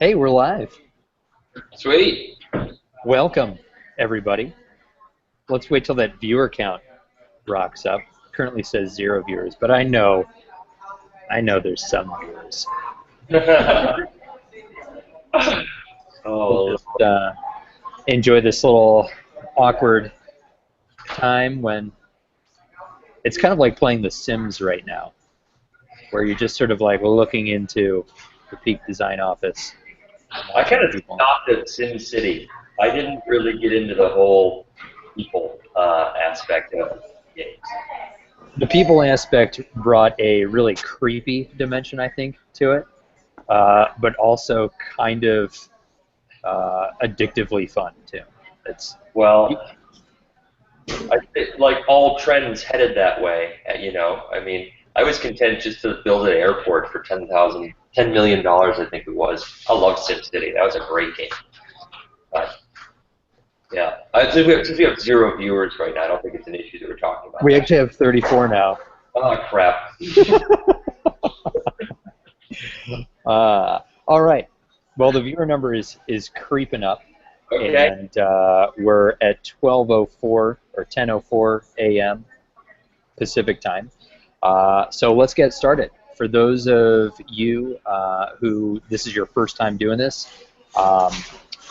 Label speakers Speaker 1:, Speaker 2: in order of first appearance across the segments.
Speaker 1: Hey, we're live.
Speaker 2: Sweet.
Speaker 1: Welcome, everybody. Let's wait till that viewer count rocks up. Currently says 0 viewers, but I know there's some viewers. We'll
Speaker 2: Oh,
Speaker 1: just enjoy this little awkward time when it's kind of like playing The Sims right now, where you're just sort of like looking into the Peak Design office.
Speaker 2: I kind of stopped at Sim City. I didn't really get into the whole people aspect of games.
Speaker 1: The people aspect brought a really creepy dimension, I think, to it, but also kind of addictively fun too. It's
Speaker 2: Well, like all trends headed that way. I mean, I was content just to build an airport for $10 million, I think it was. I love Sim City. That was a great game. But yeah, since we have 0 viewers right now, I don't think it's an issue that we're talking about.
Speaker 1: we actually have 34 now.
Speaker 2: Oh crap.
Speaker 1: All right. Well, the viewer number is creeping up,
Speaker 2: Okay.
Speaker 1: and we're at 12:04 or 10:04 a.m. Pacific time. So let's get started. For those of you who this is your first time doing this,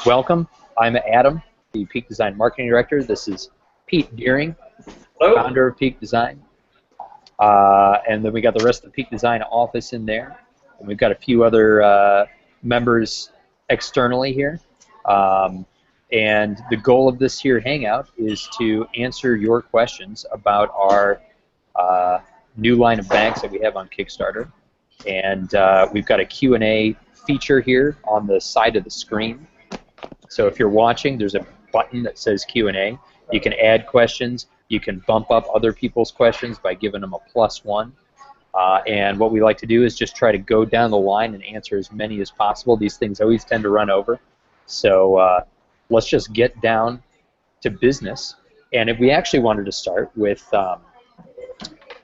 Speaker 1: welcome. I'm Adam, the Peak Design Marketing Director. This is Pete Deering,
Speaker 2: Hello.
Speaker 1: founder of Peak Design. And then we got the rest of the Peak Design office in there. And we've got a few other members externally here. And the goal of this here Hangout is to answer your questions about our new line of bags that we have on Kickstarter. And we've got a Q&A feature here on the side of the screen. So if you're watching, there's a button that says Q&A. You can add questions. You can bump up other people's questions by giving them a +1. And what we like to do is just try to go down the line and answer as many as possible. These things always tend to run over. So let's just get down to business. And if we actually wanted to start with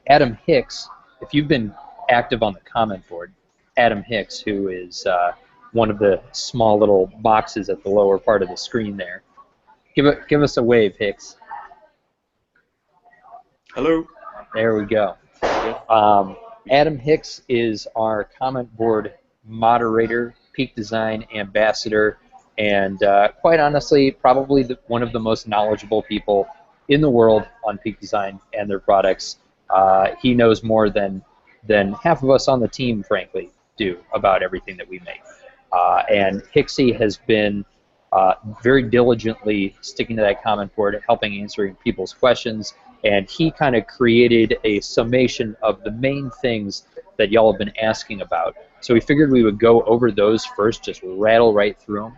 Speaker 1: Adam Hicks, if you've been active on the comment board, Adam Hicks, who is one of the small little boxes at the lower part of the screen there. Give us a wave, Hicks.
Speaker 3: Hello.
Speaker 1: There we go. Adam Hicks is our comment board moderator, Peak Design ambassador, and quite honestly, probably one of the most knowledgeable people in the world on Peak Design and their products. He knows more than half of us on the team, frankly, do about everything that we make. And Hicksy has been very diligently sticking to that comment board, helping answering people's questions, and he kind of created a summation of the main things that y'all have been asking about. So we figured we would go over those first, just rattle right through them,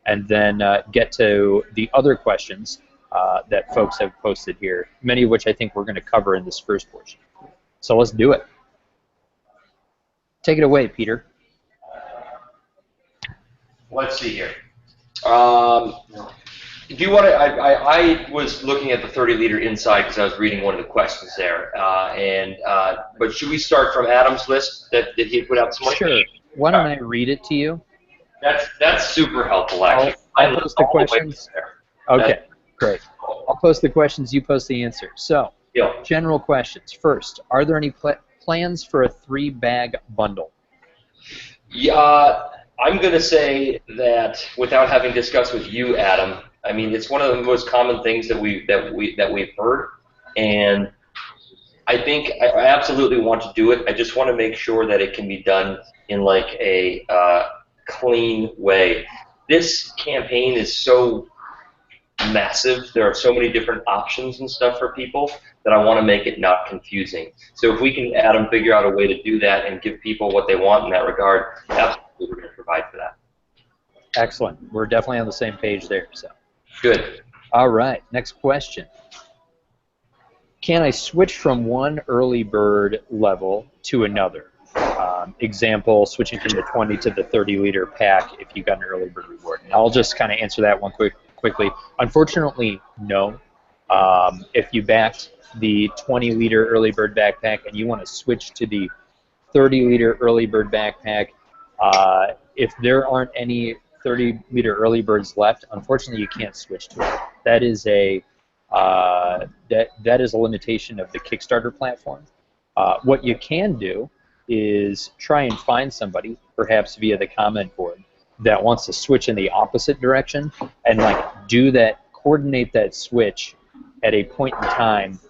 Speaker 1: and then get to the other questions that folks have posted here, many of which I think we're going to cover in this first portion. So let's do it. Take it away, Peter.
Speaker 2: Let's see here. Do you want to? I was looking at the 30-liter inside because I was reading one of the questions there, but should we start from Adam's list that he put out this morning?
Speaker 1: Sure. Why don't I read it to you?
Speaker 2: That's super helpful, actually.
Speaker 1: I'll post the questions. Okay, great. I'll post the questions. You post the answers. So, general questions. First, are there any plans for a 3-bag bundle?
Speaker 2: Yeah. I'm going to say that without having discussed with you, Adam, I mean, it's one of the most common things that we've heard, and I think I absolutely want to do it. I just want to make sure that it can be done in like a clean way. This campaign is so massive. There are so many different options and stuff for people that I want to make it not confusing. So if we can, Adam, figure out a way to do that and give people what they want in that regard, absolutely we're going to provide for that.
Speaker 1: Excellent. We're definitely on the same page there. So
Speaker 2: good.
Speaker 1: All right. Next question. Can I switch from one early bird level to another? Example, switching from the 20 to the 30-liter pack if you got an early bird reward. And I'll just kind of answer that one quickly. Unfortunately, no. If you backed the 20-liter early bird backpack and you want to switch to the 30-liter early bird backpack, if there aren't any 30-meter early birds left, unfortunately you can't switch to it. That is a that is a limitation of the Kickstarter platform. What you can do is try and find somebody, perhaps via the comment board, that wants to switch in the opposite direction and like do that, coordinate that switch at a point in time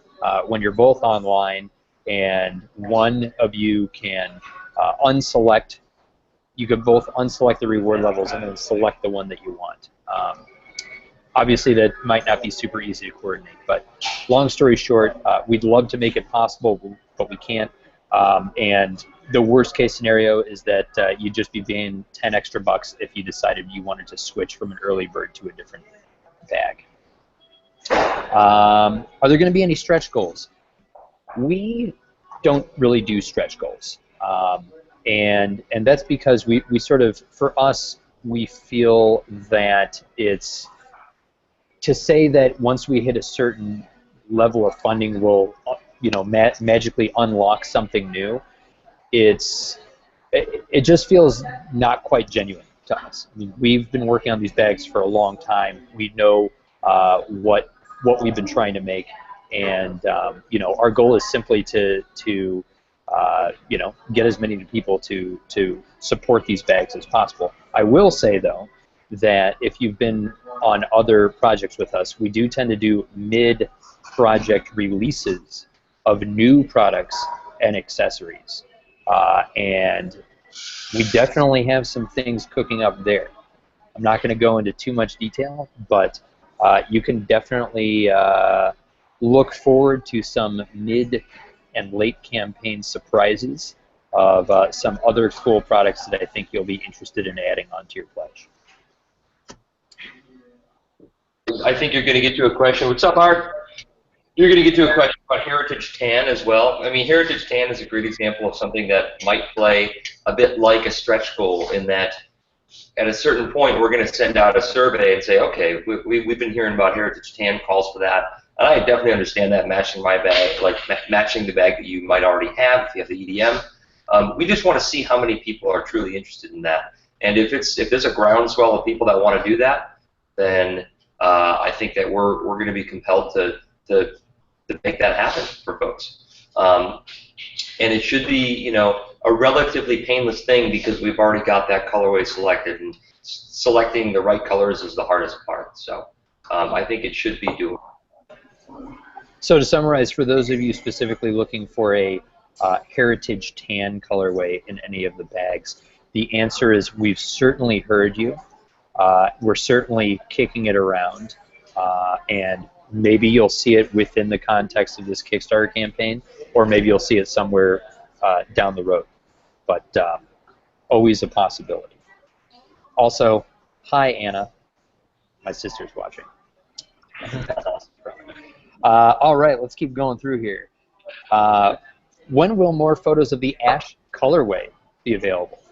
Speaker 1: when you're both online, and one of you can unselect. You can both unselect the reward levels and then select the one that you want. Obviously, that might not be super easy to coordinate, but long story short, we'd love to make it possible, but we can't. And the worst case scenario is that you'd just be paying 10 extra bucks if you decided you wanted to switch from an early bird to a different bag. Are there going to be any stretch goals? We don't really do stretch goals. And that's because we sort of, for us, we feel that it's, to say that once we hit a certain level of funding, we'll, magically unlock something new. It just feels not quite genuine to us. I mean, we've been working on these bags for a long time. We know what we've been trying to make, and our goal is simply to get as many people to support these bags as possible. I will say though that if you've been on other projects with us, we do tend to do mid-project releases of new products and accessories, and we definitely have some things cooking up there. I'm not going to go into too much detail, but you can definitely look forward to some mid and late campaign surprises of some other cool products that I think you'll be interested in adding onto your pledge.
Speaker 2: I think you're going to get to a question. What's up, Art? You're going to get to a question about Heritage Tan as well. I mean, Heritage Tan is a great example of something that might play a bit like a stretch goal, in that at a certain point we're going to send out a survey and say, okay, we've been hearing about Heritage Tan, calls for that. And I definitely understand that, matching my bag, like matching the bag that you might already have if you have the EDM. We just want to see how many people are truly interested in that. And if there's a groundswell of people that want to do that, then I think that we're going to be compelled to make that happen for folks. And it should be, a relatively painless thing, because we've already got that colorway selected, and selecting the right colors is the hardest part. So I think it should be doable.
Speaker 1: So to summarize, for those of you specifically looking for a Heritage Tan colorway in any of the bags, the answer is we've certainly heard you. We're certainly kicking it around, and maybe you'll see it within the context of this Kickstarter campaign, or maybe you'll see it somewhere down the road. But always a possibility. Also, hi Anna. My sister's watching. That's awesome. All right, let's keep going through here. When will more photos of the ash colorway be available?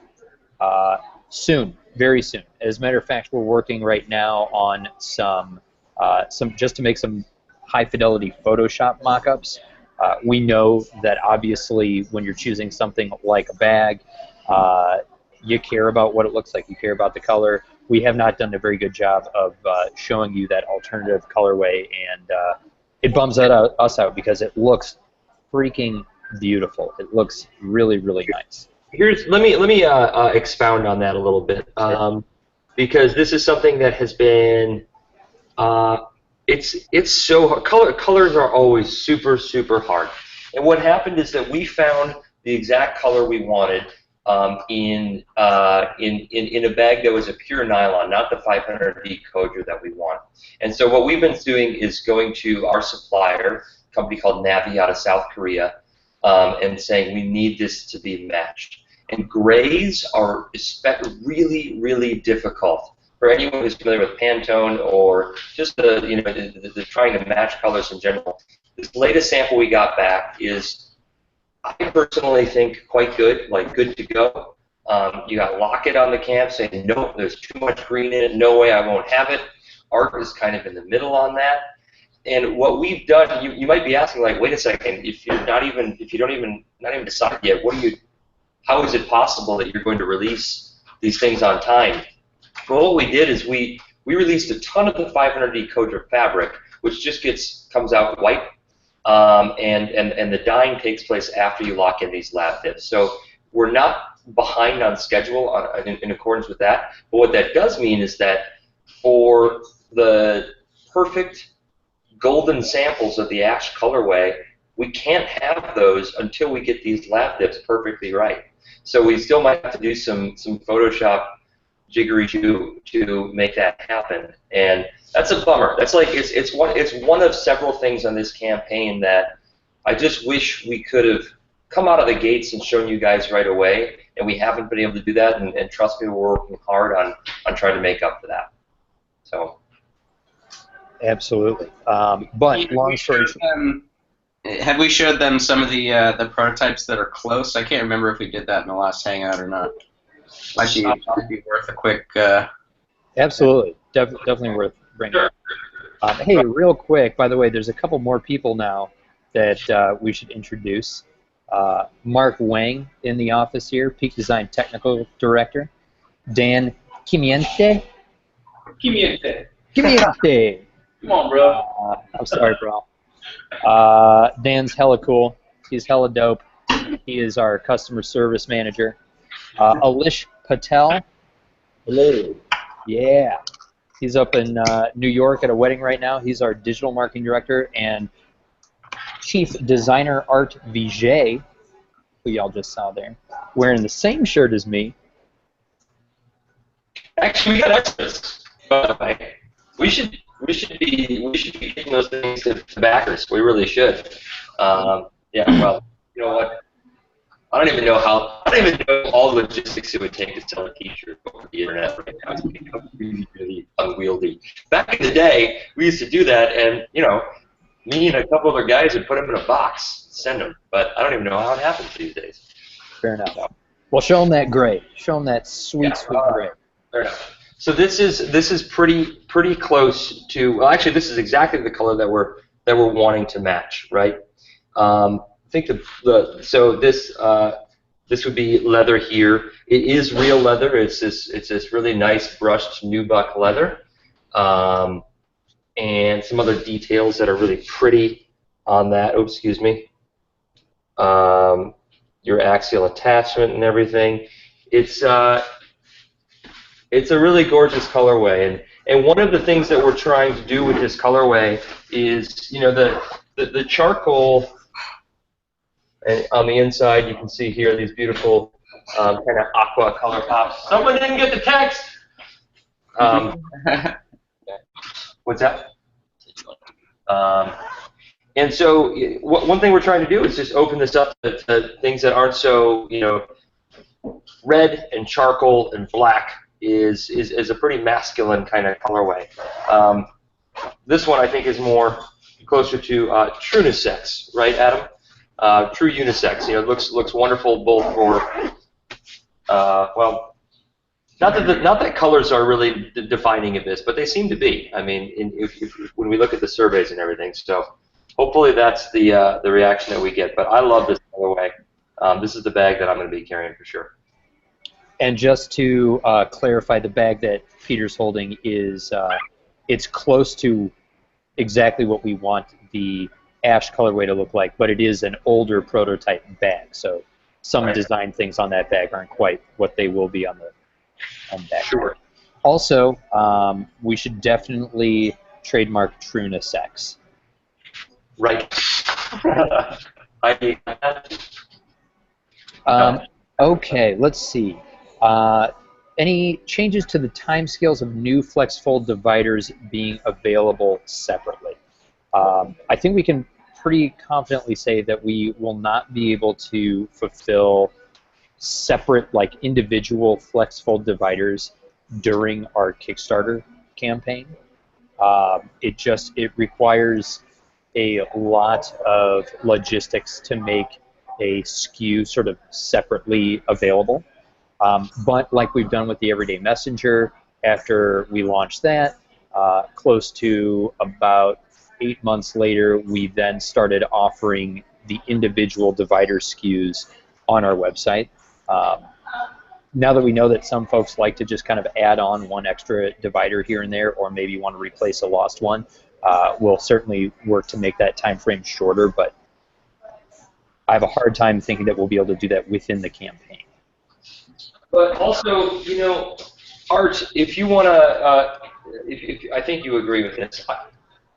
Speaker 1: Soon, very soon. As a matter of fact, we're working right now on some just to make some high fidelity Photoshop mock-ups. We know that obviously when you're choosing something like a bag, you care about what it looks like, you care about the color. We have not done a very good job of showing you that alternative colorway, and it bums us out because it looks freaking beautiful. It looks really, really nice.
Speaker 2: Let me expound on that a little bit, because this is something that has been it's so hard. Colors are always super hard. And what happened is that we found the exact color we wanted in a bag that was a pure nylon, not the 500V Koger that we want. And so what we've been doing is going to our supplier, a company called Navi out of South Korea, and saying we need this to be matched. And grays are really difficult for anyone who's familiar with Pantone or just the trying to match colors in general. This latest sample we got back is, I personally think, quite good, like good to go. You got Lockett on the camp saying, nope, there's too much green in it, no way, I won't have it. Art is kind of in the middle on that. And what we've done, you might be asking, like, wait a second, if you don't even decide yet, how is it possible that you're going to release these things on time. But what we did is we released a ton of the 500D Kodra fabric, which just comes out white, and the dyeing takes place after you lock in these lab dips. So we're not behind on schedule in accordance with that. But what that does mean is that for the perfect golden samples of the ash colorway, we can't have those until we get these lab dips perfectly right. So we still might have to do some Photoshop jiggery to make that happen, and that's a bummer. That's like it's one of several things on this campaign that I just wish we could have come out of the gates and shown you guys right away, and we haven't been able to do that. And trust me, we're working hard on trying to make up for that. So.
Speaker 1: Absolutely. But long story short,
Speaker 3: have we showed them some of the prototypes that are close? I can't remember if we did that in the last Hangout or not. Might be worth a quick.
Speaker 1: Absolutely, definitely worth bringing up. Hey, real quick, by the way, there's a couple more people now that we should introduce. Mark Wang in the office here, Peak Design Technical Director. Dan Kimiente. Kimiente.
Speaker 4: Come on, bro.
Speaker 1: I'm sorry, bro. Dan's hella cool. He's hella dope. He is our customer service manager. Alish Patel. Hello. Yeah. He's up in New York at a wedding right now. He's our digital marketing director and chief designer Art Vijay, who y'all just saw there, wearing the same shirt as me.
Speaker 2: Actually, we got extras. By the way, we should be giving those things to backers. We really should. Yeah. Well, you know what? I don't even know all the logistics it would take to sell a T-shirt over the internet right now. It's become really, really unwieldy. Back in the day, we used to do that, and me and a couple other guys would put them in a box, send them. But I don't even know how it happens these days.
Speaker 1: Fair enough. Well, show them that gray. Show them that sweet gray.
Speaker 2: Fair enough. So this is pretty close to. Well, actually, this is exactly the color that we're wanting to match, right? I think so this would be leather here. It is real leather. It's this really nice brushed nubuck leather, and some other details that are really pretty on that. Oops, excuse me. Your axial attachment and everything. It's a really gorgeous colorway, and one of the things that we're trying to do with this colorway is the charcoal. And on the inside, you can see here these beautiful kind of aqua color pops. Someone didn't get the text. What's that? And so one thing we're trying to do is just open this up to things that aren't so, red and charcoal and black is a pretty masculine kind of colorway. This one I think is more closer to true unisex, right, Adam? True unisex. It looks wonderful both for well, not that colors are really defining of this, but they seem to be. I mean, when we look at the surveys and everything. So hopefully that's the reaction that we get. But I love this colorway. This is the bag that I'm going to be carrying for sure.
Speaker 1: And just to clarify, the bag that Peter's holding is it's close to exactly what we want the ash colorway to look like, but it is an older prototype bag, so some design things on that bag aren't quite what they will be on the bag.
Speaker 2: Sure.
Speaker 1: Also, we should definitely trademark true unisex.
Speaker 2: Right.
Speaker 1: Okay, let's see. Any changes to the timescales of new flex fold dividers being available separately? I think we can pretty confidently say that we will not be able to fulfill separate, like individual flex fold dividers during our Kickstarter campaign. It requires a lot of logistics to make a SKU sort of separately available. But like we've done with the Everyday Messenger, after we launched that, close to about 8 months later, we then started offering the individual divider SKUs on our website. now that we know that some folks like to just kind of add on one extra divider here and there, or maybe want to replace a lost one, we'll certainly work to make that time frame shorter, but I have a hard time thinking that we'll be able to do that within the campaign.
Speaker 2: But also, Art, if you want to, if I think you agree with this.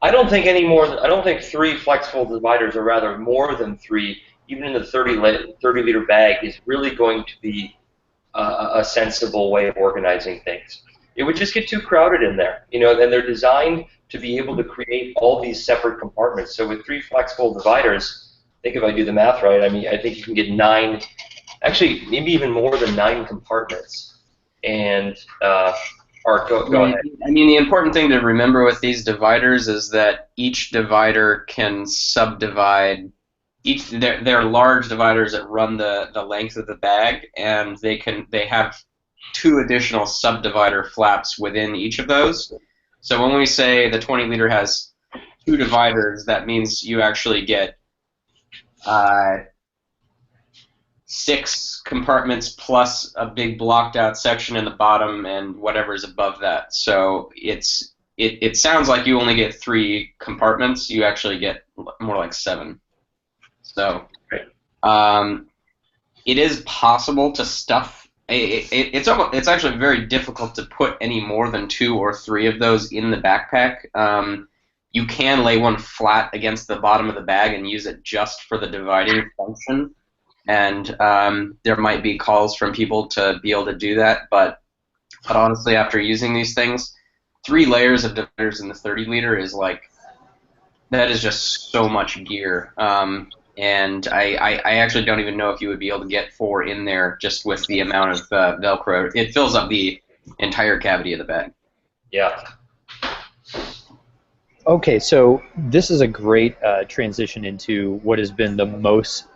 Speaker 2: I don't think any more. I don't think 3 flexible dividers, or rather more than 3, even in the 30-liter bag, is really going to be a sensible way of organizing things. It would just get too crowded in there, and they're designed to be able to create all these separate compartments. So with 3 flexible dividers, I think if I do the math right, I think you can get 9, actually maybe even more than 9 compartments. And Art, go ahead.
Speaker 3: I mean, the important thing to remember with these dividers is that each divider can subdivide. They're large dividers that run the length of the bag, and they have 2 additional subdivider flaps within each of those. So when we say the 20-liter has 2 dividers, that means you actually get 6 compartments plus a big blocked out section in the bottom and whatever's above that. So it sounds like you only get 3 compartments. You actually get more like 7. So it is possible to stuff. It's actually very difficult to put any more than 2 or 3 of those in the backpack. You can lay one flat against the bottom of the bag and use it just for the dividing function. And there might be calls from people to be able to do that, but honestly, after using these things, 3 layers of dividers in the 30-liter is that is just so much gear. And I actually don't even know if you would be able to get 4 in there just with the amount of Velcro. It fills up the entire cavity of the bag.
Speaker 2: Yeah.
Speaker 1: Okay, so this is a great transition into what has been the most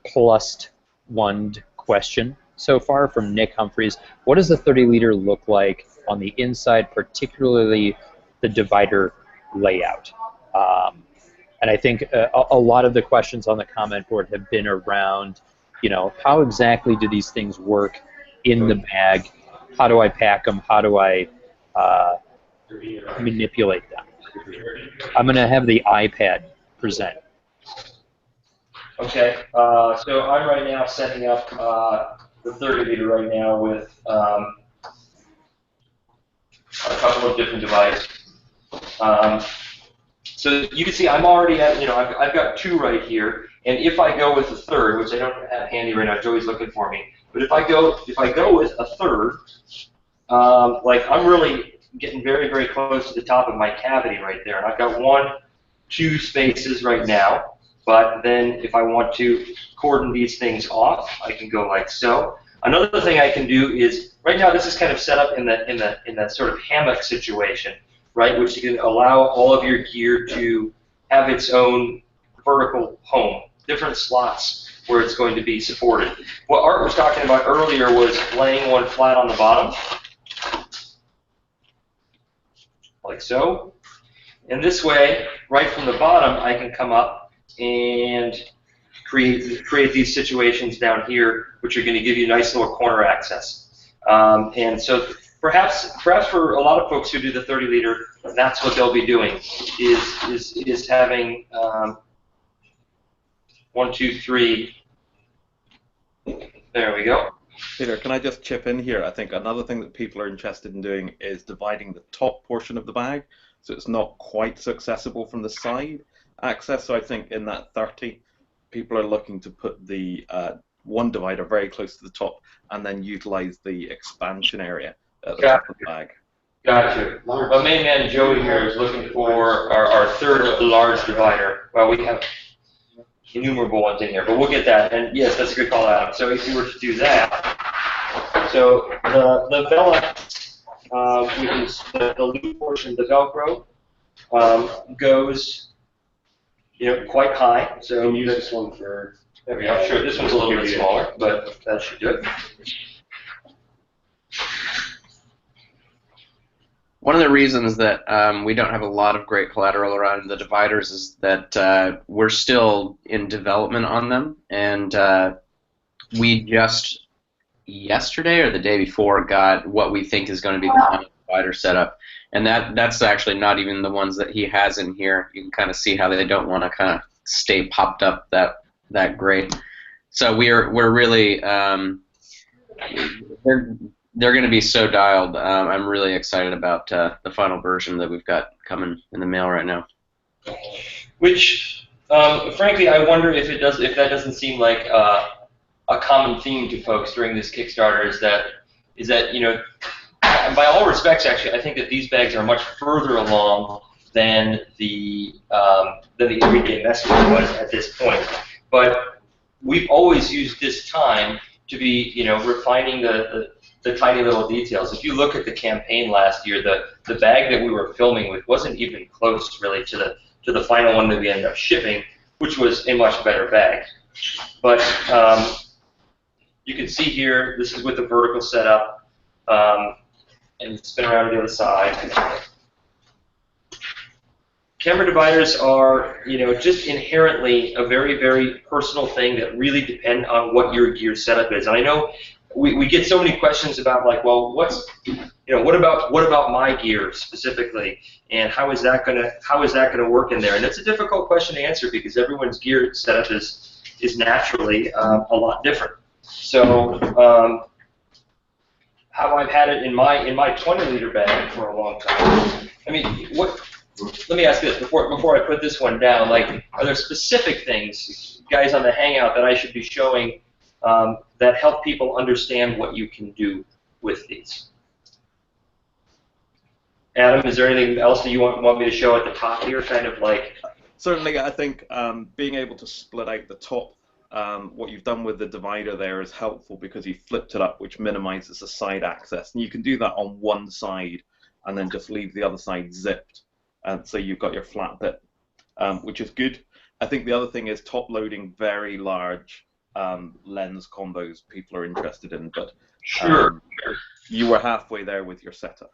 Speaker 1: plus one question so far from Nick Humphreys. What does the 30-liter look like on the inside, particularly the divider layout? And I think a lot of the questions on the comment board have been around, how exactly do these things work in the bag? How do I pack them? How do I manipulate them? I'm going to have the iPad present.
Speaker 2: Okay, so I'm right now setting up the 30-liter right now with a couple of different devices. So you can see I'm already at, I've got 2 right here, and if I go with a third, which I don't have handy right now, Joey's looking for me, but if I go with a third, I'm really getting very, very close to the top of my cavity right there, and I've got 1, 2 spaces right now. But then if I want to cordon these things off, I can go like so. Another thing I can do is, right now this is kind of set up in that sort of hammock situation, right, which you can allow all of your gear to have its own vertical home, different slots where it's going to be supported. What Art was talking about earlier was laying one flat on the bottom, like so. And this way, right from the bottom, I can come up and create these situations down here, which are going to give you nice little corner access. And so perhaps for a lot of folks who do the 30-liter, that's what they'll be doing, is having 1, 2, 3. There we go.
Speaker 4: Peter, can I just chip in here? I think another thing that people are interested in doing is dividing the top portion of the bag, so it's not quite so accessible from the side access. So I think in that 30, people are looking to put the one divider very close to the top and then utilize the expansion area at the top of the bag.
Speaker 2: Gotcha. My main man Joey here is looking for our third large divider. Well, we have innumerable ones in here, but we'll get that. And yes, that's a good call, Adam. So if you were to do that, so the Vela, which is the loop portion, the Velcro, goes quite high. So use this one for. There we go. Sure, this one's a little bit smaller, but that should do it.
Speaker 3: One of the reasons that we don't have a lot of great collateral around the dividers is that we're still in development on them, and we just yesterday or the day before, got what we think is going to be the final divider setup, and that's actually not even the ones that he has in here. You can kind of see how they don't want to kind of stay popped up that great. So we're really they're going to be so dialed. I'm really excited about the final version that we've got coming in the mail right now.
Speaker 2: Which, frankly, I wonder if that doesn't seem like a common theme to folks during this Kickstarter. Is that by all respects, actually, I think that these bags are much further along than the everyday messenger was at this point. But we've always used this time to be, refining the tiny little details. If you look at the campaign last year, the bag that we were filming with wasn't even close, really, to the final one that we ended up shipping, which was a much better bag. But you can see here, this is with the vertical setup, and spin around to the other side. Camera dividers are, just inherently a very, very personal thing that really depend on what your gear setup is. And I know we get so many questions about, like, well, what about my gear specifically, and how is that gonna work in there? And it's a difficult question to answer because everyone's gear setup is naturally a lot different. So how I've had it in my 20-liter bag for a long time. I mean, let me ask you this before I put this one down. Like, are there specific things, guys on the Hangout, that I should be showing that help people understand what you can do with these? Adam, is there anything else that you want me to show at the top here, kind of like?
Speaker 4: Certainly, I think being able to split out the top, what you've done with the divider there is helpful because you flipped it up, which minimizes the side access. And you can do that on one side and then just leave the other side zipped. And so you've got your flat bit, which is good. I think the other thing is top-loading very large lens combos people are interested in. But
Speaker 2: Sure.
Speaker 4: You were halfway there with your setup.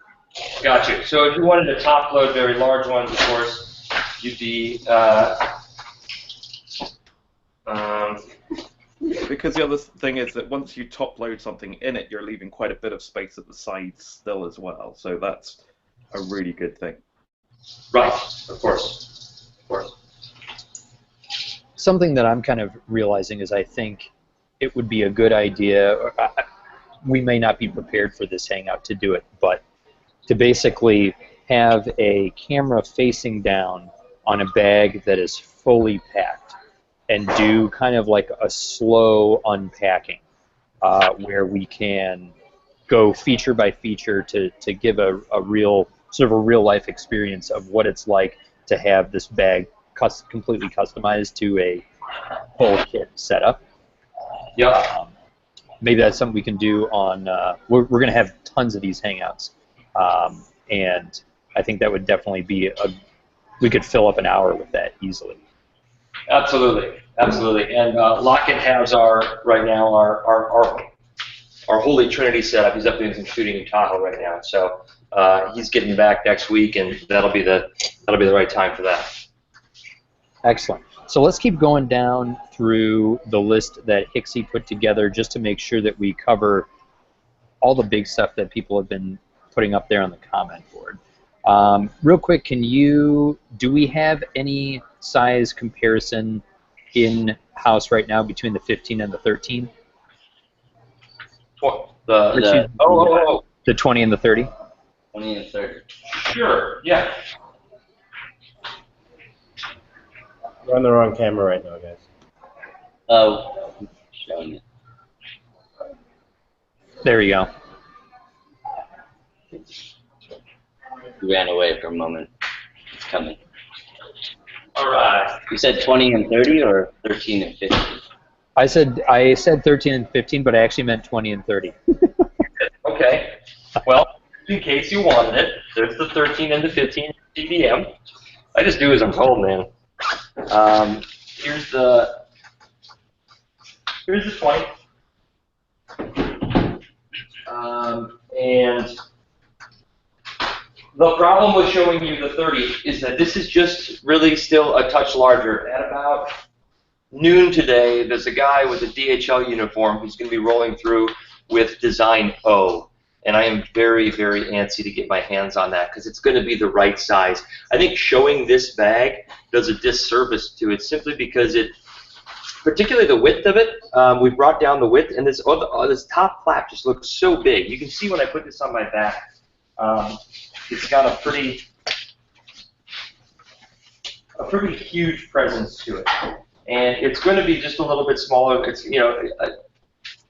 Speaker 2: Gotcha. So if you wanted to top-load very large ones, of course, you'd be...
Speaker 4: Because the other thing is that once you top-load something in it, you're leaving quite a bit of space at the sides still as well. So that's a really good thing.
Speaker 2: Right, of course.
Speaker 1: Something that I'm kind of realizing is I think it would be a good idea, we may not be prepared for this Hangout to do it, but to basically have a camera facing down on a bag that is fully packed and do kind of like a slow unpacking where we can go feature by feature to give a real sort of a real life experience of what it's like to have this bag completely customized to a full kit setup.
Speaker 2: Yeah.
Speaker 1: Maybe that's something we can do on. We're going to have tons of these Hangouts, and I think that would definitely be we could fill up an hour with that easily.
Speaker 2: Absolutely. And Lockett has right now our Holy Trinity setup. He's up doing some shooting in Tahoe right now, so he's getting back next week, and that'll be the right time for that.
Speaker 1: Excellent. So let's keep going down through the list that Hixie put together just to make sure that we cover all the big stuff that people have been putting up there on the comment board. Real quick, do we have any size comparison in-house right now between the 15 and the 13?
Speaker 2: What?
Speaker 1: The 20 and the 30?
Speaker 3: 20 and 30.
Speaker 2: Sure, yeah.
Speaker 5: We're on the wrong camera right now, guys.
Speaker 3: Oh, showing it.
Speaker 1: There you go.
Speaker 6: We ran away for a moment. It's coming.
Speaker 2: All right.
Speaker 6: You said 20 and 30 or 13 and 15?
Speaker 1: I said 13 and 15, but I actually meant 20 and 30.
Speaker 2: Okay. Well, in case you wanted it, there's the 13 and the 15 DVM. I just do as I'm told, man. Here's the 20. And the problem with showing you the 30 is that this is just really still a touch larger. At about noon today, there's a guy with a DHL uniform who's going to be rolling through with design O. And I am very, very antsy to get my hands on that because it's going to be the right size. I think showing this bag does a disservice to it simply because it, particularly the width of it, we brought down the width, and this top flap just looks so big. You can see when I put this on my back, it's got a pretty huge presence to it. And it's going to be just a little bit smaller. It's, you know,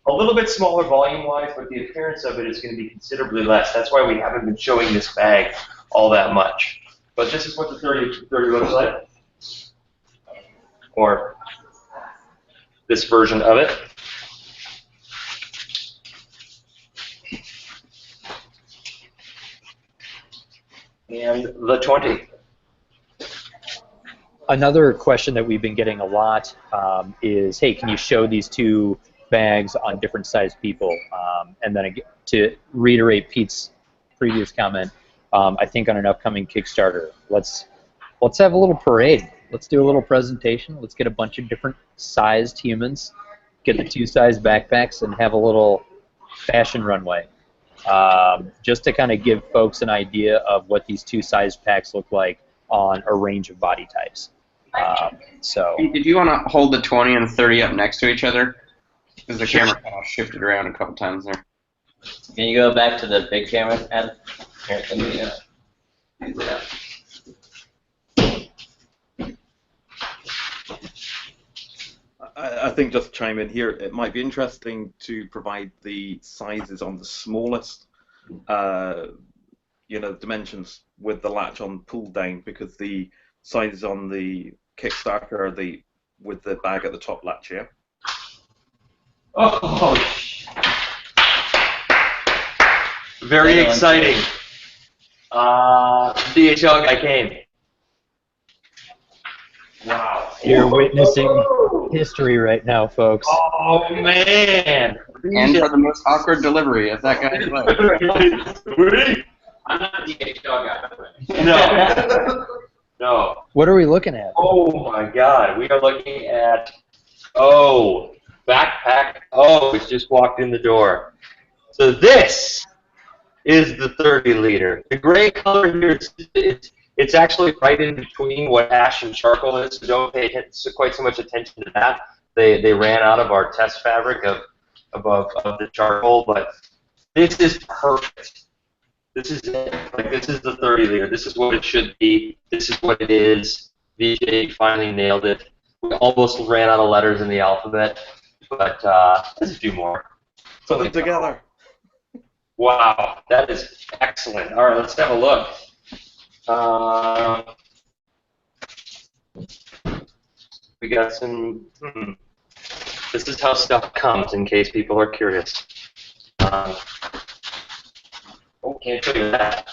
Speaker 2: a little bit smaller volume-wise, but the appearance of it is going to be considerably less. That's why we haven't been showing this bag all that much. But this is what the 30 looks like, or this version of it. And the 20.
Speaker 1: Another question that we've been getting a lot is, hey, can you show these two bags on different sized people? And then to reiterate Pete's previous comment, I think on an upcoming Kickstarter, let's have a little parade. Let's do a little presentation. Let's get a bunch of different sized humans, get the two sized backpacks, and have a little fashion runway. Just to kind of give folks an idea of what these two sized packs look like on a range of body types. So.
Speaker 3: Did you want to hold the 20 and 30 up next to each other? Because the camera kind of shifted around a couple times there.
Speaker 6: Can you go back to the big camera, Adam? Here, let me do that.
Speaker 4: I think just to chime in here, it might be interesting to provide the sizes on the smallest, dimensions with the latch on pull down, because the sizes on the Kickstarter are with the bag at the top latch here.
Speaker 2: Oh, very exciting. DHL guy came. Wow.
Speaker 1: You're witnessing history right now, folks.
Speaker 2: Oh, man.
Speaker 3: And for the most awkward delivery of that guy's life.
Speaker 6: I'm not a DHL guy.
Speaker 2: No. No.
Speaker 1: What are we looking at?
Speaker 2: Oh, my God. We are looking at, Backpack has just walked in the door. So this is the 30 liter. The gray color here, it's actually right in between what ash and charcoal is, so don't pay quite so much attention to that. They ran out of our test fabric of the charcoal, but this is perfect. This is it. Like, this is the 30 liter. This is what it should be. This is what it is. VJ finally nailed it. We almost ran out of letters in the alphabet, but let's do more.
Speaker 4: Put them together.
Speaker 2: Wow, that is excellent. All right, let's have a look. We got some. This is how stuff comes, in case people are curious. Can't show you that.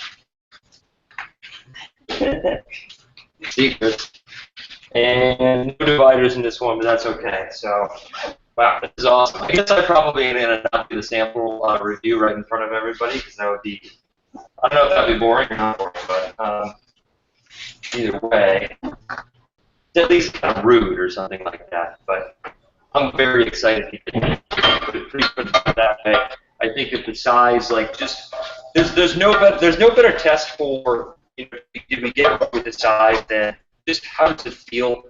Speaker 2: Secrets. And no dividers in this one, but that's okay. So, wow, this is awesome. I guess I probably ain't going to not do the sample review right in front of everybody, because that would be, I don't know if that would be boring or not boring, but either way, it's at least kind of rude or something like that. But I'm very excited to put it pretty good that way. I think that the size, like, just there's no better test for, you know, did we get with the size than just how does it feel.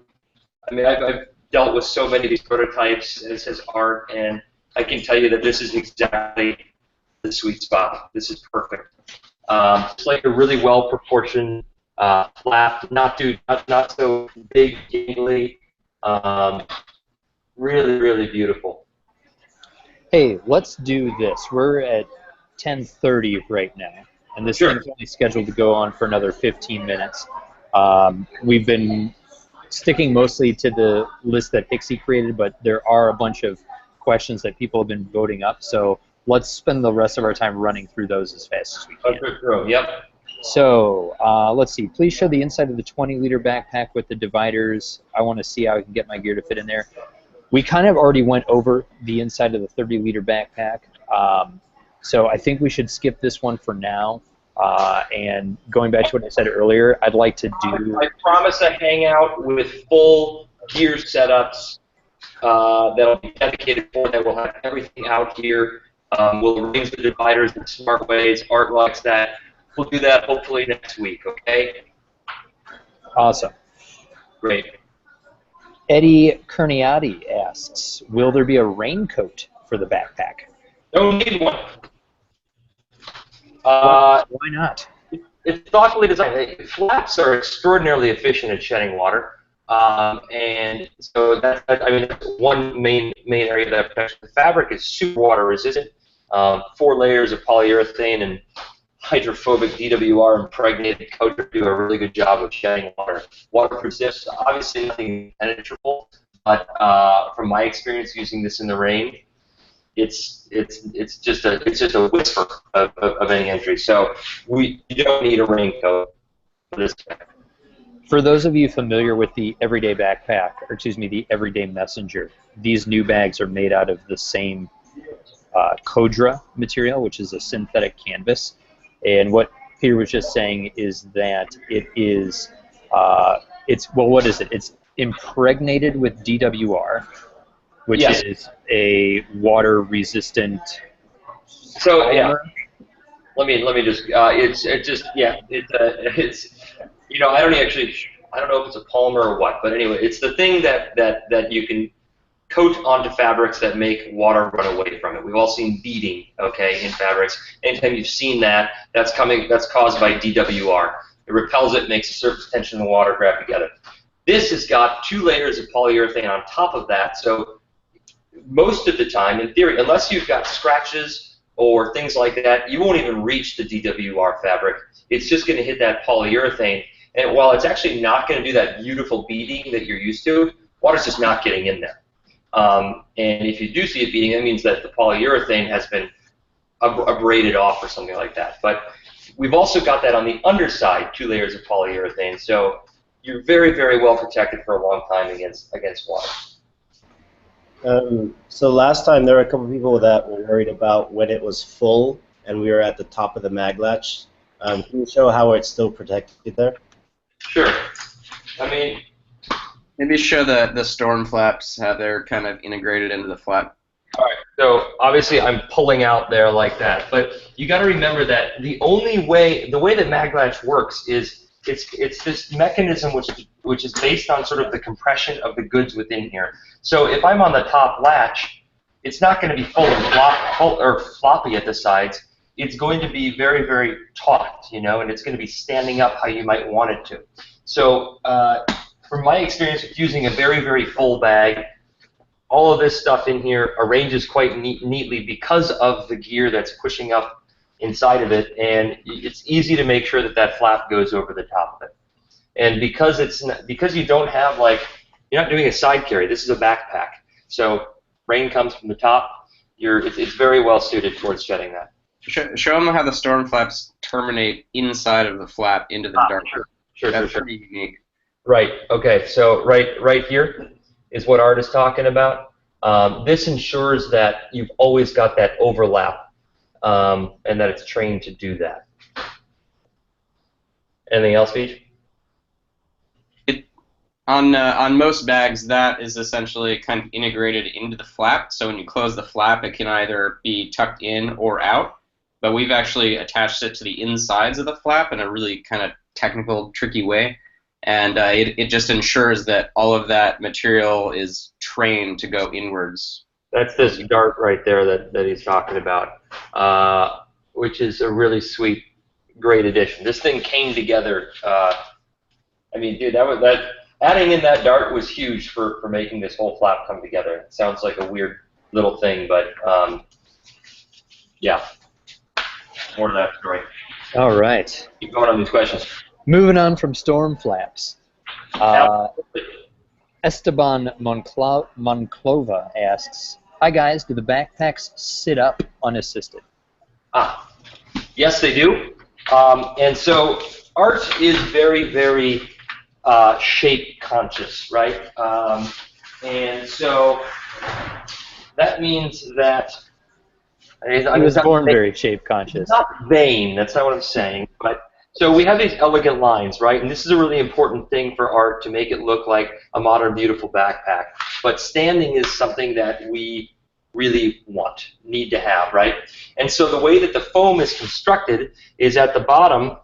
Speaker 2: I mean, I've dealt with so many of these prototypes as art, and I can tell you that this is exactly the sweet spot. This is perfect. It's like a really well proportioned flap, not so big, gangly. Really, really beautiful.
Speaker 1: Hey, let's do this. We're at 10:30 right now, and this thing's only scheduled to go on for another 15 minutes. We've been sticking mostly to the list that Pixie created, but there are a bunch of questions that people have been voting up, so let's spend the rest of our time running through those as fast as we can.
Speaker 2: Yep.
Speaker 1: So, let's see. Please show the inside of the 20-liter backpack with the dividers. I want to see how I can get my gear to fit in there. We kind of already went over the inside of the 30-liter backpack, so I think we should skip this one for now. And going back to what I said earlier, I'd like to do...
Speaker 2: I promise a Hangout with full gear setups that'll be dedicated for that. We'll have everything out here We'll arrange the dividers in smart ways. Art likes that. We'll do that hopefully next week, okay?
Speaker 1: Awesome.
Speaker 2: Great.
Speaker 1: Eddie Kerniati asks, will there be a raincoat for the backpack?
Speaker 2: Don't need one.
Speaker 1: Why not?
Speaker 2: It's thoughtfully designed. Flaps are extraordinarily efficient at shedding water, and so that's one main area that protects. The fabric is super water resistant. 4 layers of polyurethane and hydrophobic DWR impregnated coat do a really good job of shedding water. Waterproof zips, obviously nothing penetrable, but from my experience using this in the rain, it's just a whisper of any entry. So you don't need a raincoat for this.
Speaker 1: For those of you familiar with the Everyday Backpack, or excuse me, the Everyday Messenger, these new bags are made out of the same Codra material, which is a synthetic canvas. And what Peter was just saying is that it is, what is it? It's impregnated with DWR, which
Speaker 2: Yes.
Speaker 1: is a water-resistant
Speaker 2: So
Speaker 1: polymer.
Speaker 2: let me just it's I don't know if it's a polymer or what, but anyway, it's the thing that you can coat onto fabrics that make water run away from it. We've all seen beading, okay, in fabrics. Anytime you've seen that, that's caused by DWR. It repels it, makes the surface tension and the water grab together. This has got 2 layers of polyurethane on top of that, so most of the time, in theory, unless you've got scratches or things like that, you won't even reach the DWR fabric. It's just going to hit that polyurethane, and while it's actually not going to do that beautiful beading that you're used to, water's just not getting in there. And if you do see it beading, that means that the polyurethane has been abraded off or something like that. But we've also got that on the underside, 2 layers of polyurethane, so you're very, very well protected for a long time against water.
Speaker 5: So last time there were a couple of people that were worried about when it was full and we were at the top of the mag latch. Can you show how it's still protected there?
Speaker 2: Sure. I mean,
Speaker 3: Maybe show the storm flaps, how they're kind of integrated into the flap.
Speaker 2: all right. So obviously I'm pulling out there like that, but you got to remember that the way that MagLatch works is it's this mechanism which is based on sort of the compression of the goods within here. So if I'm on the top latch, it's not going to be full or floppy at the sides. It's going to be very, very taut, and it's going to be standing up how you might want it to. So from my experience with using a very, very full bag, all of this stuff in here arranges quite neatly because of the gear that's pushing up inside of it, and it's easy to make sure that flap goes over the top of it. And because you don't have you're not doing a side carry. This is a backpack, so rain comes from the top. It's very well suited towards shedding that.
Speaker 3: Show them how the storm flaps terminate inside of the flap into the dark.
Speaker 2: Sure.
Speaker 3: That's pretty unique.
Speaker 2: Right. Okay. So right here is what Art is talking about. This ensures that you've always got that overlap, and that it's trained to do that. Anything else, Beach?
Speaker 3: On most bags, that is essentially kind of integrated into the flap. So when you close the flap, it can either be tucked in or out. But we've actually attached it to the insides of the flap in a really kind of technical, tricky way. And it just ensures that all of that material is trained to go inwards. That's this dart right there that he's talking about, which is a really sweet, great addition. This thing came together. I mean, dude, adding in that dart was huge for making this whole flap come together. It sounds like a weird little thing, but yeah, more to that story.
Speaker 1: All right.
Speaker 2: Keep going on these questions.
Speaker 1: Moving on from storm flaps. Esteban Monclova asks, hi guys, do the backpacks sit up unassisted?
Speaker 2: Yes, they do. And so Art is very, very shape conscious, right? And so that means that
Speaker 1: He was born very shape conscious.
Speaker 2: Not vain. That's not what I'm saying. But so we have these elegant lines, right? And this is a really important thing for Art to make it look like a modern, beautiful backpack. But standing is something that we really need to have, right? And so the way that the foam is constructed is at the bottom,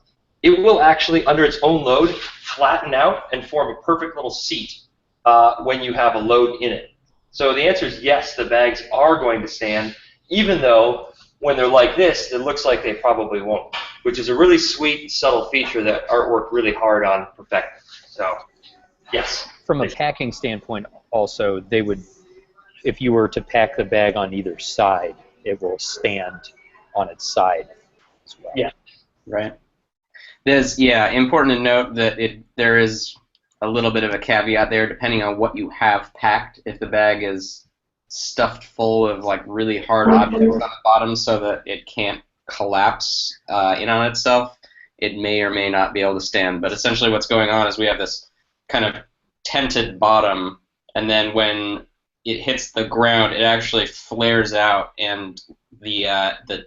Speaker 2: it will actually, under its own load, flatten out and form a perfect little seat when you have a load in it. So the answer is yes, the bags are going to stand, even though when they're like this, it looks like they probably won't, which is a really sweet, subtle feature that Art worked really hard on perfecting. So, yes.
Speaker 1: From a packing standpoint, also, they would, if you were to pack the bag on either side, it will stand on its side as well.
Speaker 2: Yeah.
Speaker 3: Right. There's important to note that there is a little bit of a caveat there, depending on what you have packed. If the bag is stuffed full of like really hard objects on the bottom so that it can't collapse in on itself, it may or may not be able to stand. But essentially what's going on is we have this kind of tented bottom, and then when it hits the ground, it actually flares out, and the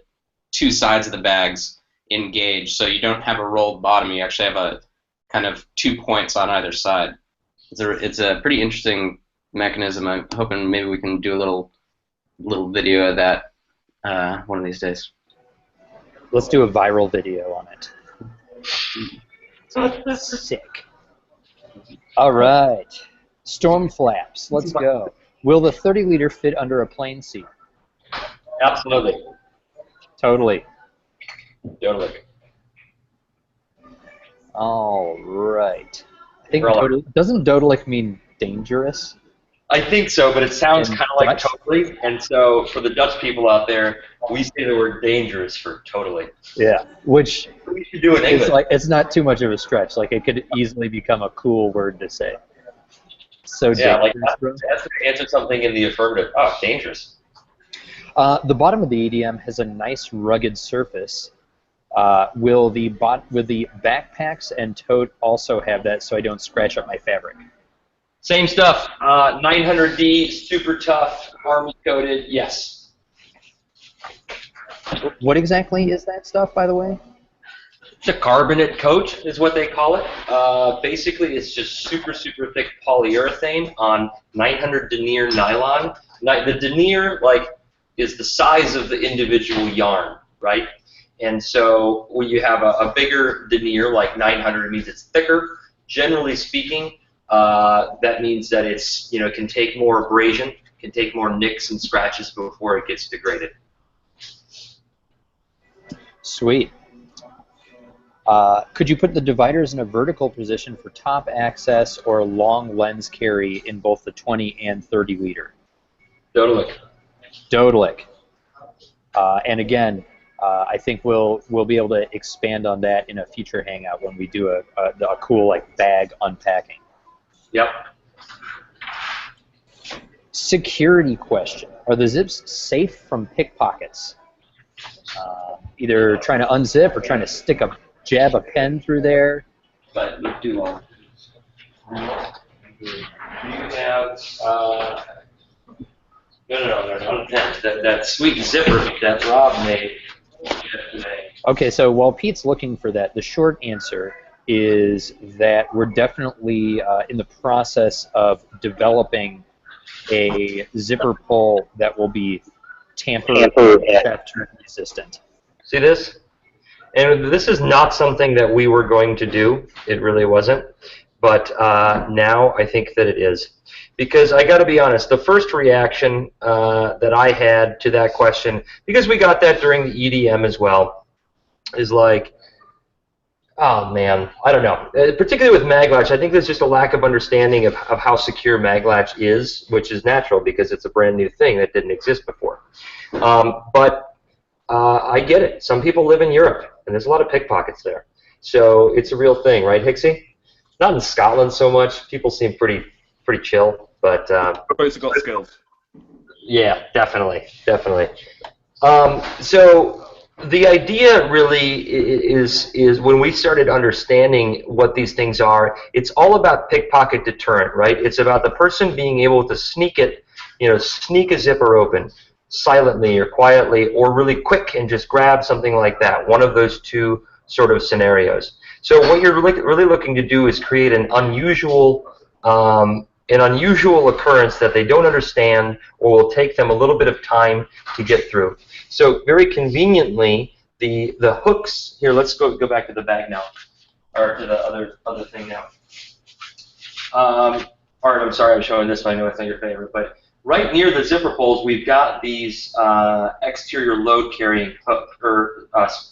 Speaker 3: two sides of the bags engage, so you don't have a rolled bottom. You actually have a kind of 2 points on either side. It's a pretty interesting mechanism. I'm hoping maybe we can do a little video of that one of these days.
Speaker 1: Let's do a viral video on it. Sick. All right. Storm flaps. Let's go. Will the 30-liter fit under a plane seat?
Speaker 2: Absolutely.
Speaker 1: Totally.
Speaker 2: Totally.
Speaker 1: All right. I think
Speaker 2: Umbrella.
Speaker 1: doesn't dodelic mean dangerous?
Speaker 2: I think so, but it sounds
Speaker 1: In
Speaker 2: kind of like
Speaker 1: Dutch?
Speaker 2: totally, and so for the Dutch people out there, we say the word dangerous for totally.
Speaker 1: Yeah. Which
Speaker 2: We should do it in
Speaker 1: it's
Speaker 2: English.
Speaker 1: like it's not too much of a stretch. Like it could easily become a cool word to say. So
Speaker 2: Yeah, like
Speaker 1: dangerous, bro.
Speaker 2: that's to answer something in the affirmative. Oh, dangerous.
Speaker 1: The bottom of the EDM has a nice rugged surface. Will the backpacks and tote also have that, so I don't scratch up my fabric?
Speaker 2: Same stuff. 900D, super tough, army coated. Yes.
Speaker 1: What exactly is that stuff, by the way?
Speaker 2: It's a carbonate coat, is what they call it. Basically, it's just super, super thick polyurethane on 900 denier nylon. The denier, is the size of the individual yarn, right? And so when you have a bigger denier, like 900, it means it's thicker. Generally speaking, that means that it's can take more abrasion, can take more nicks and scratches before it gets degraded.
Speaker 1: Sweet. Could you put the dividers in a vertical position for top access or long lens carry in both the 20 and 30 liter?
Speaker 2: Totally.
Speaker 1: Dodelic. And again, I think we'll be able to expand on that in a future hangout when we do a cool bag unpacking.
Speaker 2: Yep.
Speaker 1: Security question: are the zips safe from pickpockets? Either trying to unzip or trying to jab a pen through there.
Speaker 2: But we do all. Do you have? No. That sweet zipper that Rob made yesterday.
Speaker 1: Okay, so while Pete's looking for that, the short answer is that we're definitely in the process of developing a zipper pull that will be tamper resistant.
Speaker 2: See this? And this is not something that we were going to do. It really wasn't. But now I think that it is. Because I got to be honest, the first reaction that I had to that question, because we got that during the EDM as well, is like, oh man, I don't know. Particularly with Maglatch, I think there's just a lack of understanding of how secure Maglatch is, which is natural because it's a brand new thing that didn't exist before. But I get it. Some people live in Europe, and there's a lot of pickpockets there. So it's a real thing, right, Hixie? Not in Scotland so much. People seem pretty chill, but
Speaker 4: Both have got skills.
Speaker 2: yeah, definitely. So the idea really is when we started understanding what these things are, it's all about pickpocket deterrent, right? It's about the person being able to sneak a zipper open silently or quietly or really quick and just grab something like that. One of those two sort of scenarios. So what you're really looking to do is create an unusual an unusual occurrence that they don't understand or will take them a little bit of time to get through. So very conveniently, the hooks here. Let's go back to the bag now, or to the other thing now. Art, I'm sorry I'm showing this, but I know it's not your favorite. But right near the zipper poles, we've got these exterior load carrying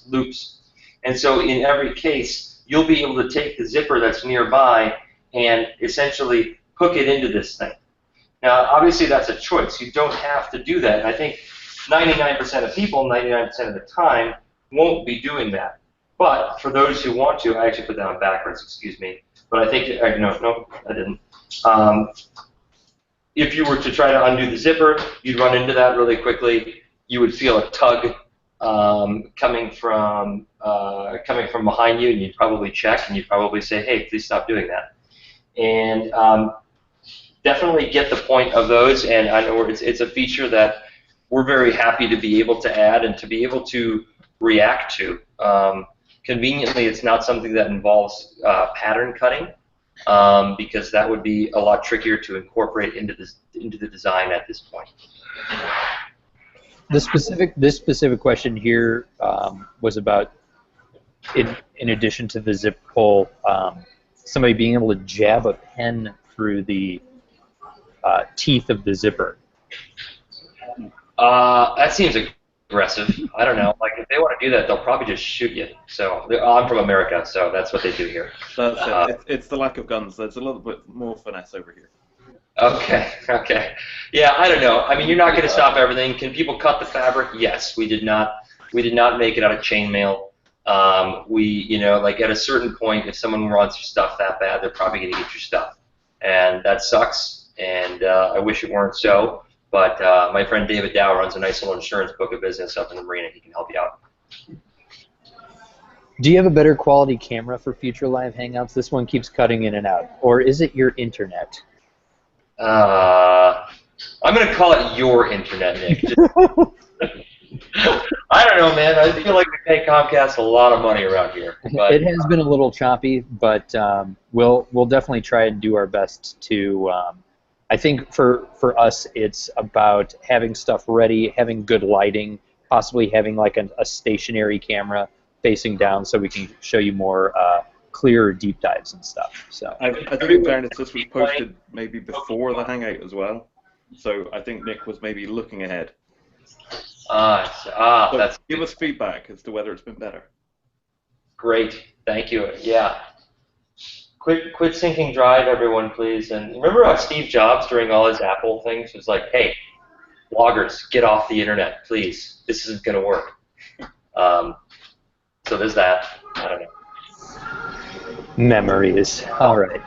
Speaker 2: loops, and so in every case, you'll be able to take the zipper that's nearby and essentially hook it into this thing. Now, obviously, that's a choice. You don't have to do that. And I think 99% of people, 99% of the time, won't be doing that. But for those who want to, I actually put that on backwards, excuse me. But I think, no, I didn't. If you were to try to undo the zipper, you'd run into that really quickly. You would feel a tug coming from behind you, and you'd probably check, and you'd probably say, hey, please stop doing that. And definitely get the point of those, and I know it's a feature that we're very happy to be able to add and to be able to react to. Conveniently, it's not something that involves pattern cutting, because that would be a lot trickier to incorporate into the design at this point.
Speaker 1: This specific question here was about, in addition to the zip pull, somebody being able to jab a pen through the teeth of the zipper.
Speaker 2: That seems aggressive. I don't know. Like, if they want to do that, they'll probably just shoot you. So I'm from America, so that's what they do here.
Speaker 4: That's it. It's the lack of guns. There's a little bit more finesse over here.
Speaker 2: Okay. Yeah, I don't know. I mean, you're not going to stop everything. Can people cut the fabric? Yes. We did not make it out of chainmail. Like at a certain point, if someone wants your stuff that bad, they're probably going to get your stuff, and that sucks. And I wish it weren't so. But my friend David Dow runs a nice little insurance book of business up in the marina. He can help you out.
Speaker 1: Do you have a better quality camera for future live hangouts? This one keeps cutting in and out. Or is it your internet?
Speaker 2: I'm going to call it your internet, Nick. I don't know, man. I feel like we pay Comcast a lot of money around here. But,
Speaker 1: it has been a little choppy, but we'll definitely try and do our best to. I think for us, it's about having stuff ready, having good lighting, possibly having like a stationary camera facing down so we can show you more clearer deep dives and stuff. So
Speaker 4: I think in fairness, this was posted maybe before the Hangout as well. So I think Nick was maybe looking ahead.
Speaker 2: That's
Speaker 4: give us feedback as to whether it's been better.
Speaker 2: Great, thank you. Yeah. Quit syncing Drive, everyone, please. And remember how Steve Jobs, during all his Apple things, was like, hey, bloggers, get off the internet, please. This isn't going to work. So there's that. I don't know.
Speaker 1: Memories. All right.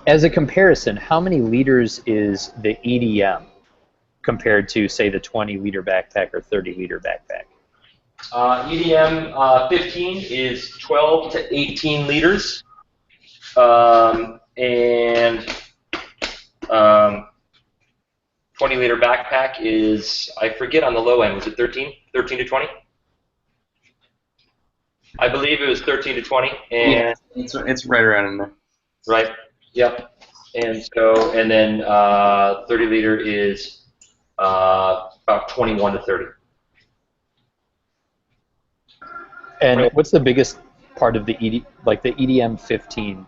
Speaker 1: As a comparison, how many liters is the EDM compared to, say, the 20-liter backpack or 30-liter backpack?
Speaker 2: EDM 15 is 12 to 18 liters. And 20-liter backpack is, I forget on the low end, was it 13? 13 to 20? I believe it was 13 to 20. And
Speaker 3: yeah, it's right around in there.
Speaker 2: Right, yep. And then 30-liter is about 21 to 30.
Speaker 1: And what's the biggest part of the EDM 15?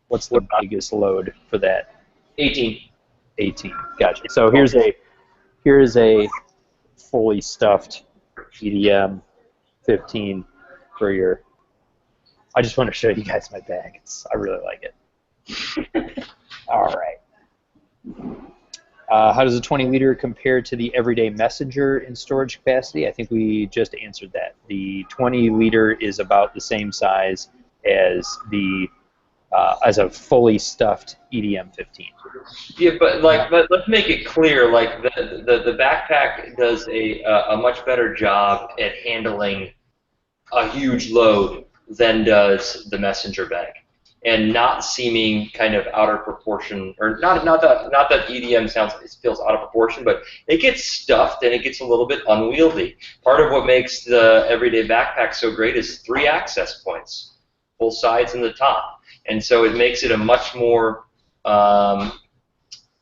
Speaker 1: What's the biggest load for that?
Speaker 2: 18.
Speaker 1: 18. Gotcha. So here's a fully stuffed EDM 15 for your. I just want to show you guys my bag. I really like it. All right. How does a 20-liter compare to the everyday messenger in storage capacity? I think we just answered that. The 20-liter is about the same size as as a fully stuffed EDM 15.
Speaker 2: Yeah, but let's make it clear. Like the backpack does a much better job at handling a huge load than does the messenger bag, and not seeming kind of out of proportion, or not that EDM feels out of proportion, but it gets stuffed and it gets a little bit unwieldy. Part of what makes the everyday backpack so great is 3 access points, both sides and the top. And so it makes it a much more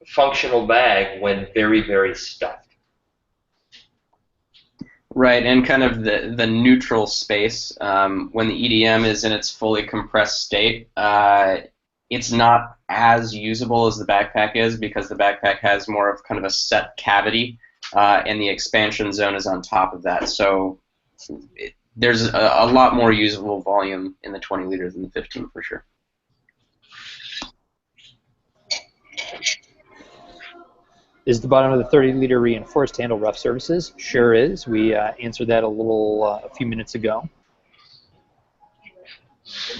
Speaker 2: functional bag when very, very stuffed.
Speaker 3: Right, and kind of the neutral space, when the EDM is in its fully compressed state, it's not as usable as the backpack is because the backpack has more of kind of a set cavity, and the expansion zone is on top of that. So there's a lot more usable volume in the 20 liters than the 15 for sure.
Speaker 1: Is the bottom of the 30-liter reinforced to handle rough surfaces? Sure is. We answered that a few minutes ago.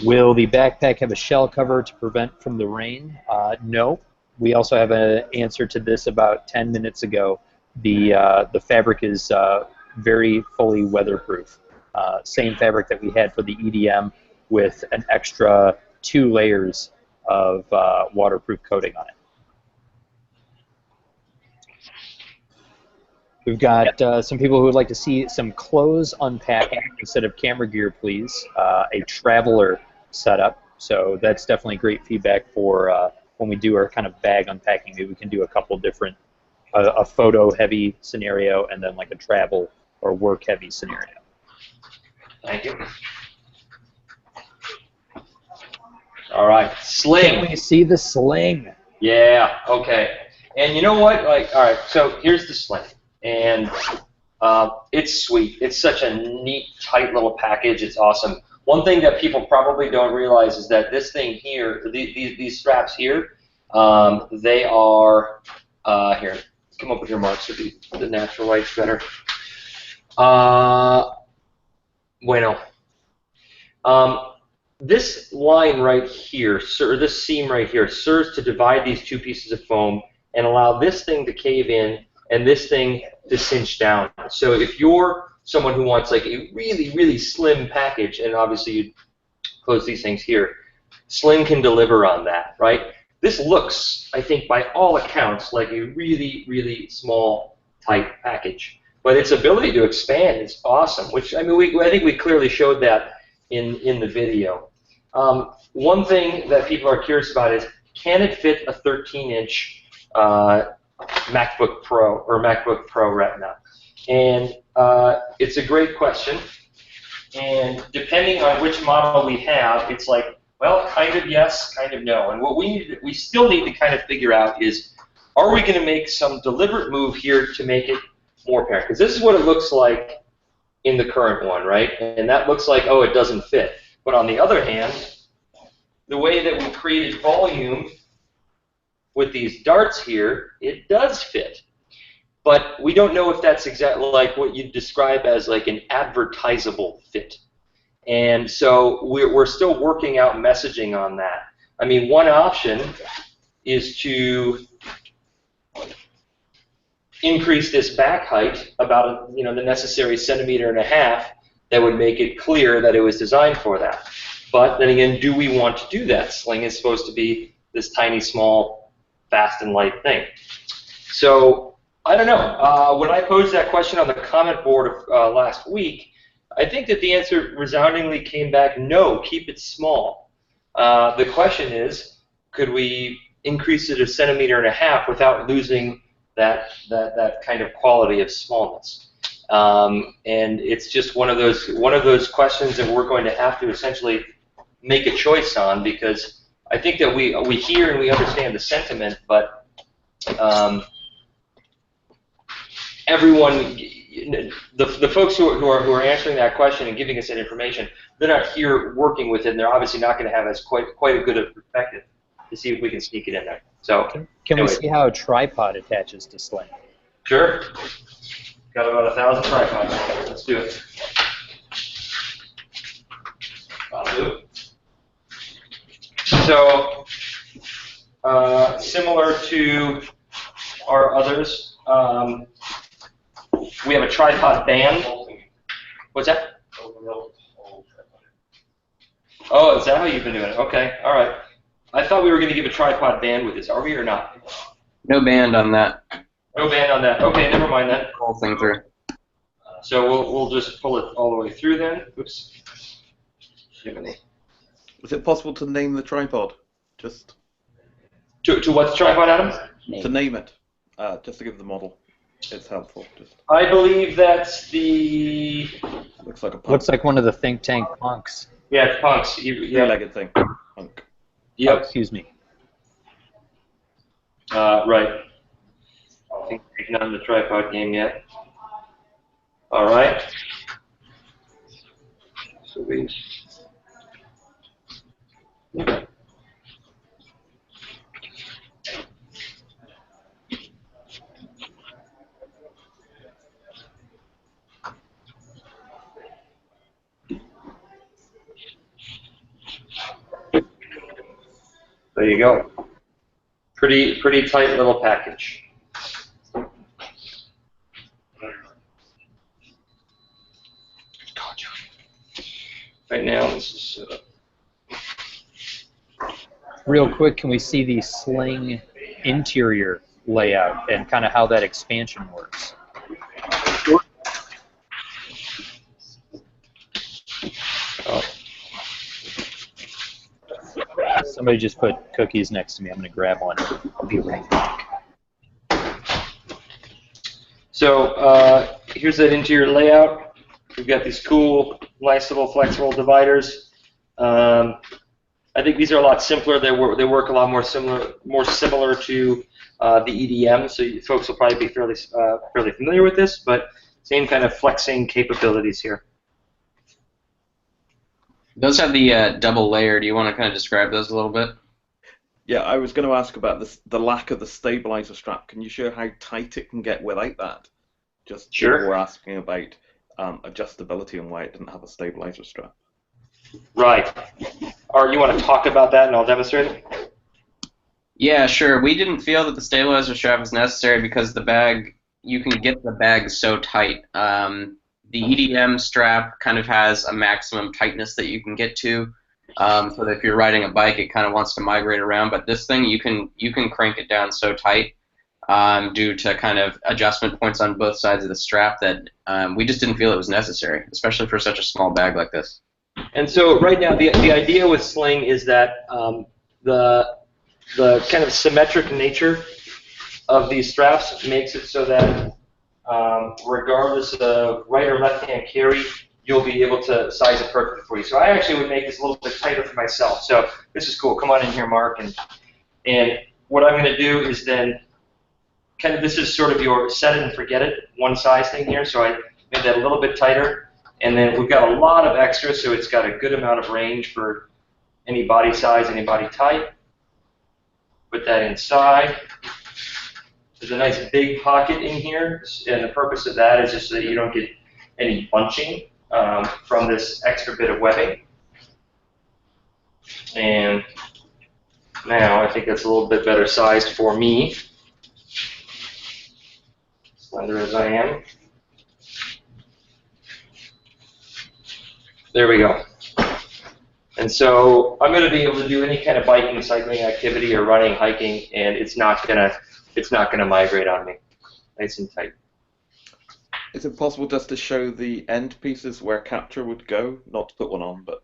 Speaker 1: Will the backpack have a shell cover to prevent from the rain? No. We also have an answer to this about 10 minutes ago. The fabric is very fully weatherproof. Same fabric that we had for the EDM with an extra 2 layers of waterproof coating on it. We've got some people who would like to see some clothes unpacking instead of camera gear, please. A traveler setup. So that's definitely great feedback for when we do our kind of bag unpacking. Maybe we can do a couple different, a photo-heavy scenario and then like a travel or work-heavy scenario.
Speaker 2: Thank you. All right, Sling.
Speaker 1: Can we see the Sling?
Speaker 2: Yeah, okay. And you know what? Like, all right, so here's the Sling. And it's sweet. It's such a neat, tight little package. It's awesome. One thing that people probably don't realize is that this thing here, these straps here, they are, here, come up with your marks so the natural light's better. Bueno. This line right here, or this seam right here, serves to divide these 2 pieces of foam and allow this thing to cave in and this thing to cinch down. So if you're someone who wants like a really, really slim package, and obviously you close these things here, Sling can deliver on that, right? This looks, I think, by all accounts, like a really, really small, tight package. But its ability to expand is awesome, which, I mean, I think we clearly showed that in the video. One thing that people are curious about is, can it fit a 13-inch MacBook Pro or MacBook Pro Retina? And it's a great question. And depending on which model we have, it's like, well, kind of yes, kind of no. And what we still need to kind of figure out is, are we going to make some deliberate move here to make it more apparent? Because this is what it looks like in the current one, right? And that looks like, oh, it doesn't fit. But on the other hand, the way that we created volume with these darts here, it does fit. But we don't know if that's exactly like what you'd describe as like an advertisable fit. And so we're still working out messaging on that. I mean, one option is to increase this back height about the necessary 1.5 centimeters that would make it clear that it was designed for that. But then again, do we want to do that? Sling is supposed to be this tiny, small, fast and light thing. So I don't know. When I posed that question on the comment board last week, I think that the answer resoundingly came back, no, keep it small. The question is, could we increase it 1.5 centimeters without losing that kind of quality of smallness? And it's just one of those questions that we're going to have to essentially make a choice on, because I think that we hear and we understand the sentiment, but everyone, the folks who are answering that question and giving us that information, they're not here working with it, and they're obviously not going to have us quite a good a perspective to see if we can sneak it in there. So
Speaker 1: can we see how a tripod attaches to Sling?
Speaker 2: Sure. Got about 1,000 tripods. Let's do it. I'll do it. So similar to our others, we have a tripod band. What's that? Oh, is that how you've been doing it? Okay, all right. I thought we were going to give a tripod band with this. Are we or not?
Speaker 3: No band on that.
Speaker 2: No band on that. Okay, never mind then.
Speaker 3: Whole thing through.
Speaker 2: So we'll just pull it all the way through then. Oops. Jiminy.
Speaker 4: Is it possible to name the tripod? Just.
Speaker 2: To what's tripod, Adam?
Speaker 4: To name it, just to give the model, it's helpful. Just
Speaker 2: I believe that's the.
Speaker 4: looks like a punk.
Speaker 1: Looks like one of the think tank punks.
Speaker 2: Yeah, it's punks. Yeah.
Speaker 4: Three-legged thing. Punk.
Speaker 2: Yep.
Speaker 1: Oh, excuse me.
Speaker 2: Right. I think he's not in the tripod game yet. All right. So we. There you go. Pretty tight little package. Right now, this is.
Speaker 1: Real quick, can we see the Sling interior layout and kind of how that expansion works?
Speaker 2: Oh.
Speaker 1: Somebody just put cookies next to me. I'm going to grab one. I'll be right back.
Speaker 2: So here's that interior layout. We've got these cool, nice little flexible dividers. I think these are a lot simpler. They work a lot more similar to the EDM. So folks will probably be fairly familiar with this, but same kind of flexing capabilities here.
Speaker 3: Those have the double layer. Do you want to kind of describe those a little bit?
Speaker 4: Yeah, I was going to ask about the lack of the stabilizer strap. Can you show how tight it can get without that? Just
Speaker 2: Sure.
Speaker 4: people were asking about adjustability and why it didn't have a stabilizer strap.
Speaker 2: Right. Or you want to talk about that and I'll demonstrate it?
Speaker 3: Yeah, sure. We didn't feel that the stabilizer strap was necessary because the bag, you can get the bag so tight. The EDM strap kind of has a maximum tightness that you can get to, so that if you're riding a bike, it kind of wants to migrate around. But this thing, you can crank it down so tight due to kind of adjustment points on both sides of the strap that we just didn't feel it was necessary, especially for such a small bag like this.
Speaker 2: And so right now, the idea with Sling is that the kind of symmetric nature of these straps makes it so that regardless of right or left-hand carry, you'll be able to size it perfectly for you. So I actually would make this a little bit tighter for myself. So this is cool. Come on in here, Mark. And what I'm going to do is then kind of, this is sort of your set it and forget it, one size thing here. So I made that a little bit tighter. And then we've got a lot of extra, so it's got a good amount of range for any body size, any body type. Put that inside. There's a nice big pocket in here, and the purpose of that is just so that you don't get any bunching from this extra bit of webbing. And now I think that's a little bit better sized for me, slender as I am. There we go. And so I'm going to be able to do any kind of biking, cycling activity, or running, hiking, and it's not gonna migrate on me. Nice and tight.
Speaker 4: Is it possible just to show the end pieces where capture would go? Not to put one on, but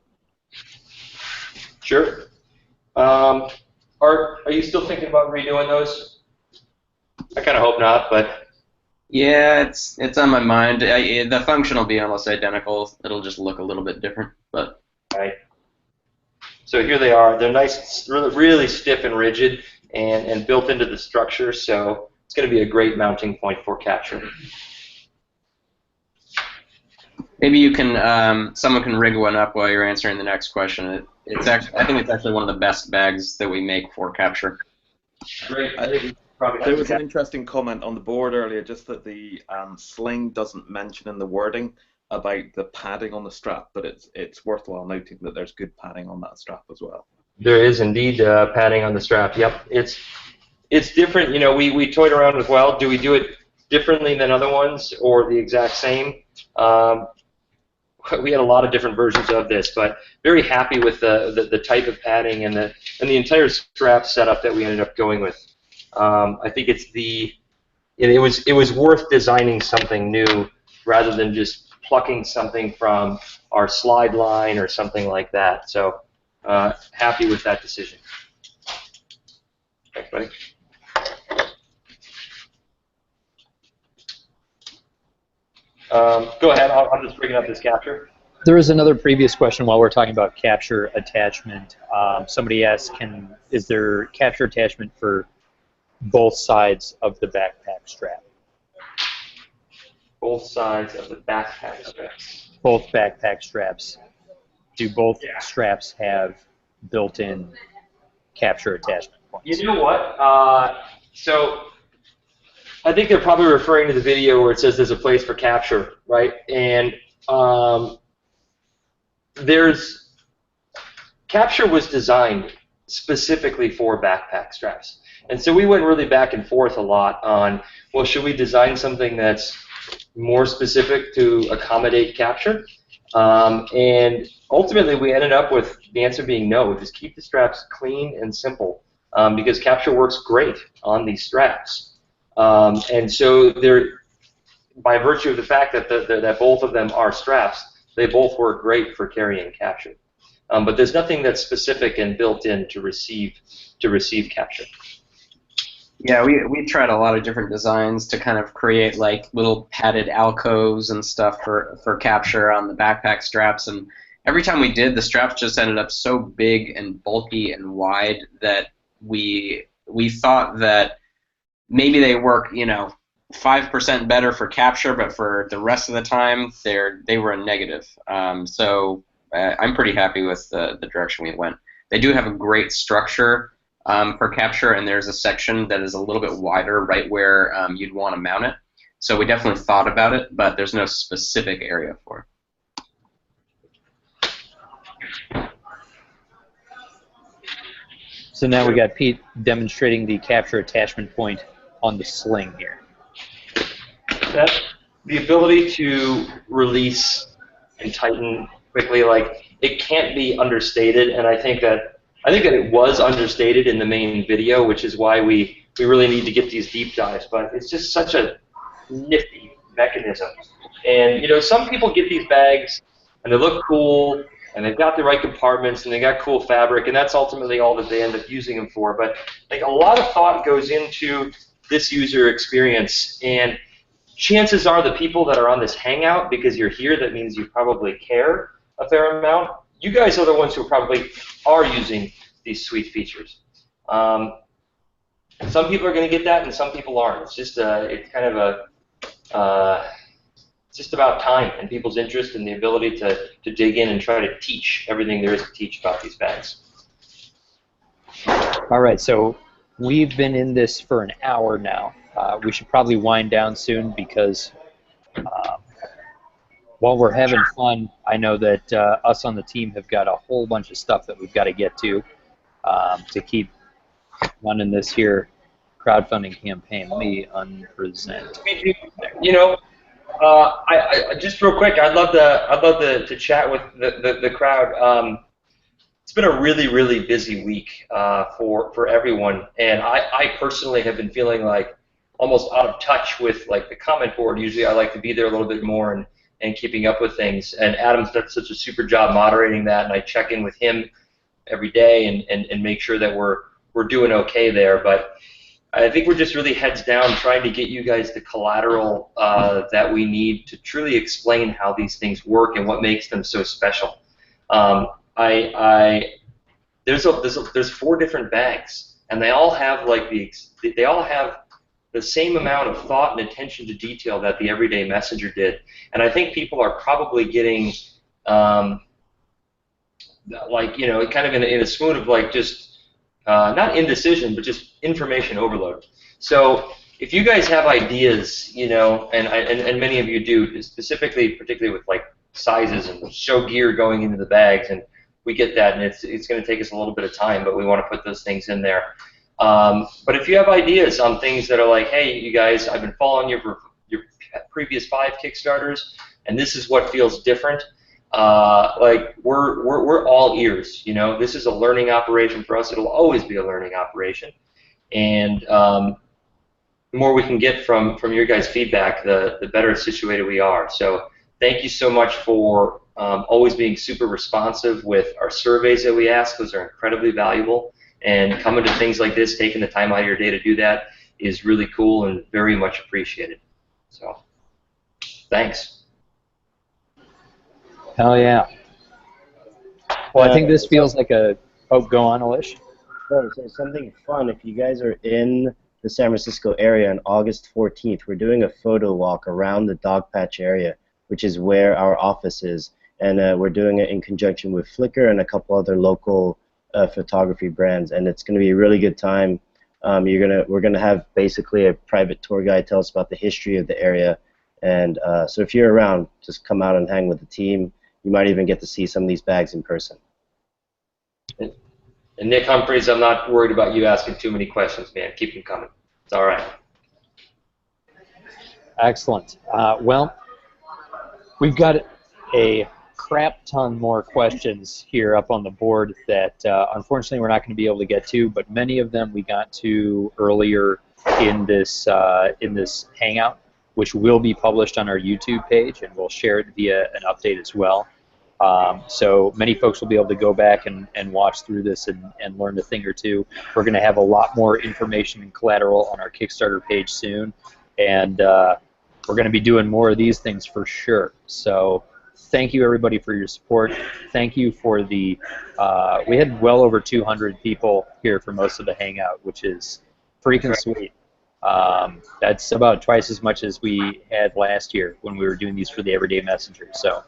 Speaker 2: Sure. Art, are you still thinking about redoing those? I kind of hope not, but
Speaker 3: Yeah, it's on my mind. The function will be almost identical. It'll just look a little bit different, but.
Speaker 2: right. So here they are. They're nice, really stiff and rigid, and built into the structure. So it's going to be a great mounting point for capture.
Speaker 3: Maybe you can, someone can rig one up while you're answering the next question. It's actually, I think it's actually one of the best bags that we make for capture.
Speaker 2: Great. I think we probably
Speaker 4: there was an interesting comment on the board earlier, just that the Sling doesn't mention in the wording about the padding on the strap, but it's worthwhile noting that there's good padding on that strap as well.
Speaker 2: There is indeed padding on the strap. Yep, it's different. You know, we toyed around with, well, do we do it differently than other ones or the exact same? We had a lot of different versions of this, but very happy with the type of padding and the entire strap setup that we ended up going with. I think it was worth designing something new rather than just plucking something from our slide line or something like that. So happy with that decision. Thanks, buddy. Go ahead. I'm just bringing up this capture.
Speaker 1: There is another previous question while we're talking about capture attachment. Somebody asked, is there capture attachment for both sides of the backpack strap?
Speaker 2: Both sides of the backpack straps.
Speaker 1: Both backpack straps. Do both straps have built-in capture attachment points?
Speaker 2: You know what? So I think they're probably referring to the video where it says there's a place for capture, right? And capture was designed specifically for backpack straps. And so we went really back and forth a lot on, well, should we design something that's more specific to accommodate capture? And ultimately we ended up with the answer being no, just keep the straps clean and simple, because capture works great on these straps. And so by virtue of the fact that both of them are straps, they both work great for carrying capture. But there's nothing that's specific and built in to receive capture.
Speaker 3: Yeah, we tried a lot of different designs to kind of create like little padded alcoves and stuff for capture on the backpack straps, and every time we did, the straps just ended up so big and bulky and wide that we thought that maybe they work, 5% better for capture, but for the rest of the time, they were a negative. So I'm pretty happy with the direction we went. They do have a great structure for capture, and there's a section that is a little bit wider right where you'd want to mount it. So we definitely thought about it, but there's no specific area for it.
Speaker 1: So now we got Pete demonstrating the capture attachment point on the Sling here.
Speaker 2: The ability to release and tighten quickly, it can't be understated, and I think that it was understated in the main video, which is why we really need to get these deep dives. But it's just such a nifty mechanism, and some people get these bags and they look cool, and they've got the right compartments, and they got cool fabric, and that's ultimately all that they end up using them for. But a lot of thought goes into this user experience, and chances are the people that are on this Hangout, because you're here, that means you probably care a fair amount. You guys are the ones who probably are using these sweet features. Some people are going to get that, and some people aren't. It's just it's kind of it's just about time and people's interest and the ability to dig in and try to teach everything there is to teach about these bags.
Speaker 1: All right, so we've been in this for an hour now. We should probably wind down soon because while we're having fun, I know that us on the team have got a whole bunch of stuff that we've got to get to keep running this here crowdfunding campaign. Let me unpresent.
Speaker 2: I just real quick, I'd love to chat with the crowd. It's been a really busy week for everyone, and I personally have been feeling like almost out of touch with the comment board. Usually I like to be there a little bit more and keeping up with things, and Adam's done such a super job moderating that, and I check in with him every day and make sure that we're doing okay there. But I think we're just really heads down trying to get you guys the collateral that we need to truly explain how these things work and what makes them so special. There's 4 different bags, and they all have the same amount of thought and attention to detail that the Everyday Messenger did. And I think people are probably getting kind of in a swoon of just not indecision, but just information overload. So if you guys have ideas, and many of you do, particularly with sizes and show gear going into the bags, and we get that, and it's going to take us a little bit of time, but we want to put those things in there. But if you have ideas on things that are hey, you guys, I've been following your previous 5 Kickstarters, and this is what feels different. We're all ears. This is a learning operation for us. It'll always be a learning operation, and the more we can get from your guys' feedback, the better situated we are. So thank you so much for always being super responsive with our surveys that we ask. Those are incredibly valuable. And coming to things like this, taking the time out of your day to do that is really cool and very much appreciated. So, thanks.
Speaker 1: Hell yeah. Well, I think this feels like a... Oh, go on, Alish.
Speaker 5: So something fun, if you guys are in the San Francisco area on August 14th, we're doing a photo walk around the Dogpatch area, which is where our office is. And we're doing it in conjunction with Flickr and a couple other local photography brands. And it's going to be a really good time. We're gonna have basically a private tour guide tell us about the history of the area. And so if you're around, just come out and hang with the team. You might even get to see some of these bags in person.
Speaker 2: And Nick Humphreys, I'm not worried about you asking too many questions, man. Keep them coming. It's all right.
Speaker 1: Excellent. Well, we've got a crap ton more questions here up on the board that unfortunately we're not going to be able to get to, but many of them we got to earlier in this Hangout, which will be published on our YouTube page, and we'll share it via an update as well. So many folks will be able to go back and watch through this and learn a thing or two. We're going to have a lot more information and collateral on our Kickstarter page soon, and we're going to be doing more of these things for sure. So thank you, everybody, for your support. Thank you for the we had well over 200 people here for most of the Hangout, which is freaking sweet. That's about twice as much as we had last year when we were doing these for the Everyday Messenger. So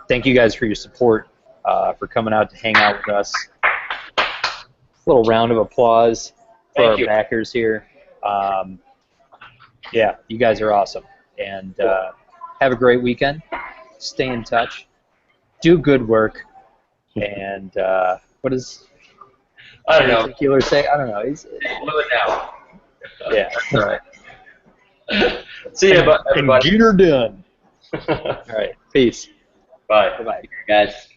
Speaker 1: thank you guys for your support, for coming out to hang out with us. A little round of applause for our backers here. Yeah, you guys are awesome. And have a great weekend. Stay in touch. Do good work. And what does
Speaker 2: I don't know.
Speaker 1: Keeler say? I don't know. He's
Speaker 2: Blow it now.
Speaker 1: yeah. All right.
Speaker 2: See you, everybody.
Speaker 1: And get her done. All right. Peace.
Speaker 2: Bye.
Speaker 1: Bye-bye.
Speaker 6: Guys.